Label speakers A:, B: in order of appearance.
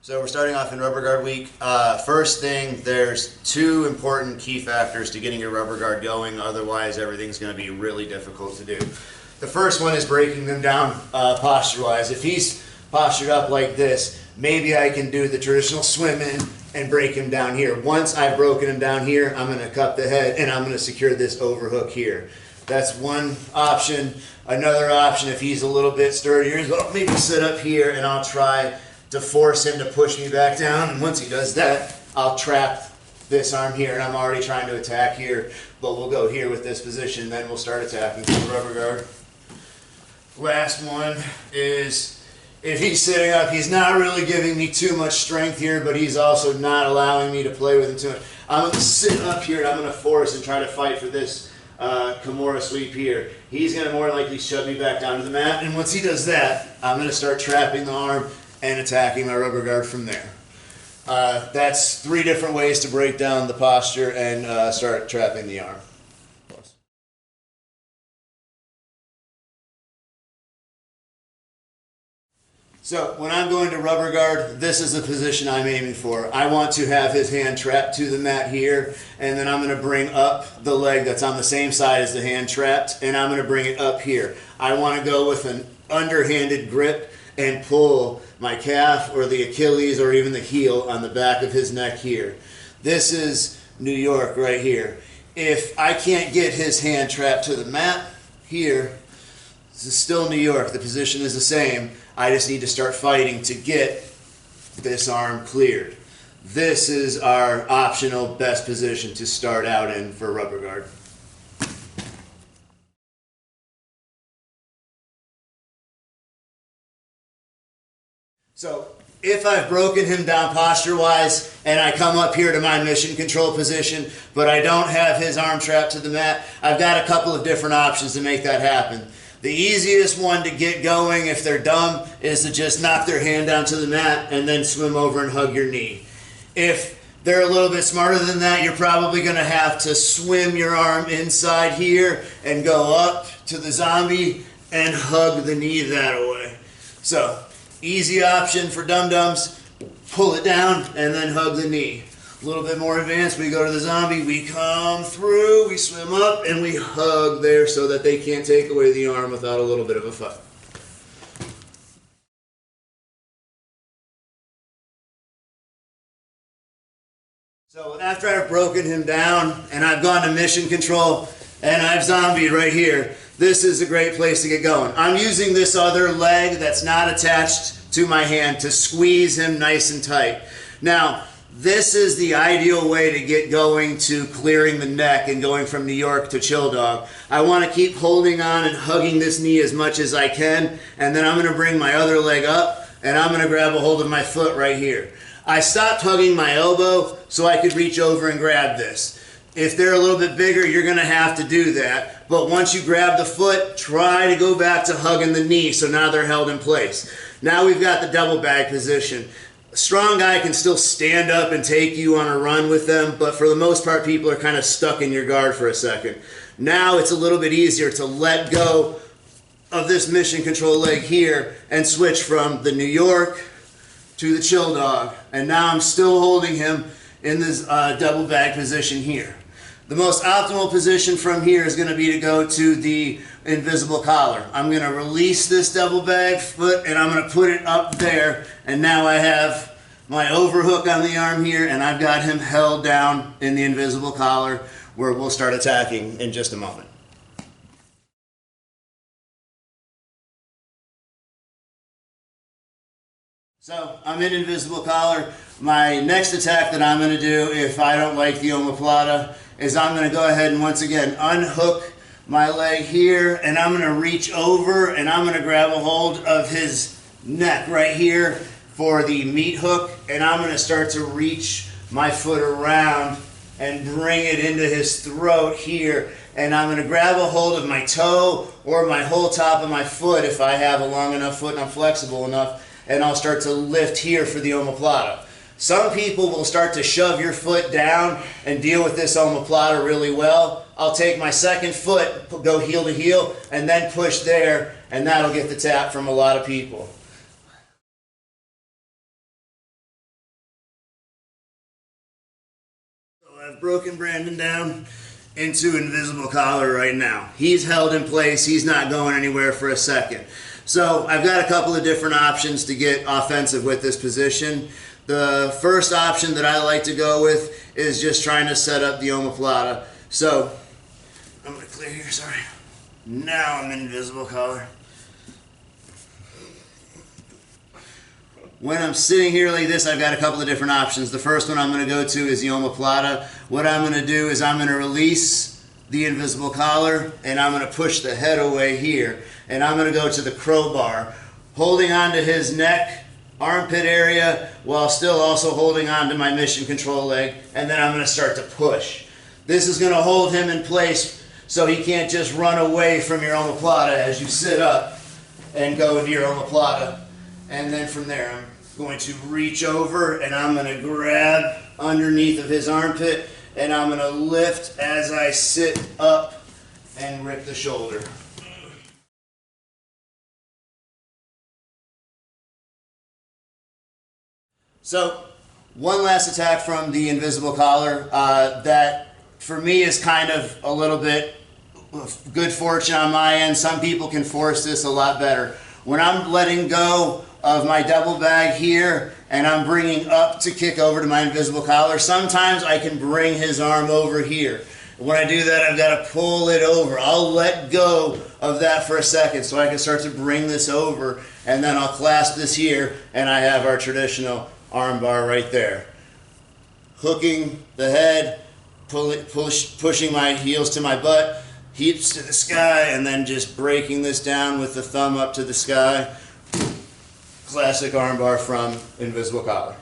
A: So we're starting off in rubber guard week. First thing, there's two important key factors to getting your rubber guard going, otherwise everything's going to be really difficult to do. The first one is breaking them down posture-wise. If he's postured up like this, maybe I can do the traditional swim in and break him down here. Once I've broken him down here, I'm going to cup the head and I'm going to secure this overhook here. That's one option. Another option, if he's a little bit sturdier, is well, maybe sit up here and I'll try to force him to push me back down. And once he does that, I'll trap this arm here, and I'm already trying to attack here, but we'll go here with this position, then we'll start attacking through the rubber guard. Last one is, if he's sitting up, he's not really giving me too much strength here, but he's also not allowing me to play with him too much. I'm going to sit up here and I'm going to force and try to fight for this Kimura sweep here. He's going to more likely shove me back down to the mat, and once he does that, I'm going to start trapping the arm and attacking my rubber guard from there. That's three different ways to break down the posture and start trapping the arm. So when I'm going to rubber guard, this is the position I'm aiming for. I want to have his hand trapped to the mat here, and then I'm going to bring up the leg that's on the same side as the hand trapped, and I'm going to bring it up here. I want to go with an underhanded grip and pull my calf or the Achilles or even the heel on the back of his neck here. This is New York right here. If I can't get his hand trapped to the mat here, this is still New York. The position is the same. I just need to start fighting to get this arm cleared. This is our optional best position to start out in for rubber guard. So if I've broken him down posture-wise and I come up here to my mission control position, but I don't have his arm trapped to the mat, I've got a couple of different options to make that happen. The easiest one to get going if they're dumb is to just knock their hand down to the mat and then swim over and hug your knee. If they're a little bit smarter than that, you're probably going to have to swim your arm inside here and go up to the zombie and hug the knee that way. So, easy option for dum-dums, pull it down and then hug the knee. A little bit more advanced, we go to the zombie, we come through, we swim up, and we hug there so that they can't take away the arm without a little bit of a fight. So after I've broken him down and I've gone to mission control and I've zombied right here, this is a great place to get going. I'm using this other leg that's not attached to my hand to squeeze him nice and tight. Now, this is the ideal way to get going to clearing the neck and going from New York to Chill Dog. I want to keep holding on and hugging this knee as much as I can, and then I'm going to bring my other leg up and I'm going to grab a hold of my foot right here. I stopped hugging my elbow so I could reach over and grab this. If they're a little bit bigger, you're going to have to do that. But once you grab the foot, try to go back to hugging the knee so now they're held in place. Now we've got the double bag position. A strong guy can still stand up and take you on a run with them, but for the most part, people are kind of stuck in your guard for a second. Now it's a little bit easier to let go of this mission control leg here and switch from the New York to the Chill Dog. And now I'm still holding him in this double bag position here. The most optimal position from here is going to be to go to the invisible collar. I'm going to release this double bag foot and I'm going to put it up there, and now I have my overhook on the arm here and I've got him held down in the invisible collar, where we'll start attacking in just a moment. So I'm in invisible collar. My next attack that I'm going to do, if I don't like the omoplata, is I'm going to go ahead and once again unhook my leg here, and I'm going to reach over and I'm going to grab a hold of his neck right here for the meat hook, and I'm going to start to reach my foot around and bring it into his throat here, and I'm going to grab a hold of my toe or my whole top of my foot if I have a long enough foot and I'm flexible enough, and I'll start to lift here for the omoplata. Some people will start to shove your foot down and deal with this omoplata really well. I'll take my second foot, go heel to heel, and then push there, and that'll get the tap from a lot of people. I've broken Brandon down into invisible collar right now. He's held in place. He's not going anywhere for a second. So I've got a couple of different options to get offensive with this position. The first option that I like to go with is just trying to set up the omoplata. So I'm going to clear here, sorry. Now I'm in invisible collar. When I'm sitting here like this, I've got a couple of different options. The first one I'm going to go to is the omoplata. What I'm going to do is I'm going to release the invisible collar and I'm going to push the head away here. And I'm going to go to the crowbar, holding onto his neck, armpit area, while still also holding onto my mission control leg. And then I'm going to start to push. This is going to hold him in place so he can't just run away from your omoplata as you sit up and go into your omoplata. And then from there, I'm going to reach over and I'm going to grab underneath of his armpit and I'm going to lift as I sit up and rip the shoulder. So, one last attack from the invisible collar that for me is kind of a little bit good fortune on my end. Some people can force this a lot better. When I'm letting go of my double bag here and I'm bringing up to kick over to my invisible collar, sometimes I can bring his arm over here. When I do that, I've got to pull it over. I'll let go of that for a second so I can start to bring this over, and then I'll clasp this here and I have our traditional arm bar right there. Hooking the head, pushing my heels to my butt, hips to the sky, and then just breaking this down with the thumb up to the sky. Classic armbar from invisible collar.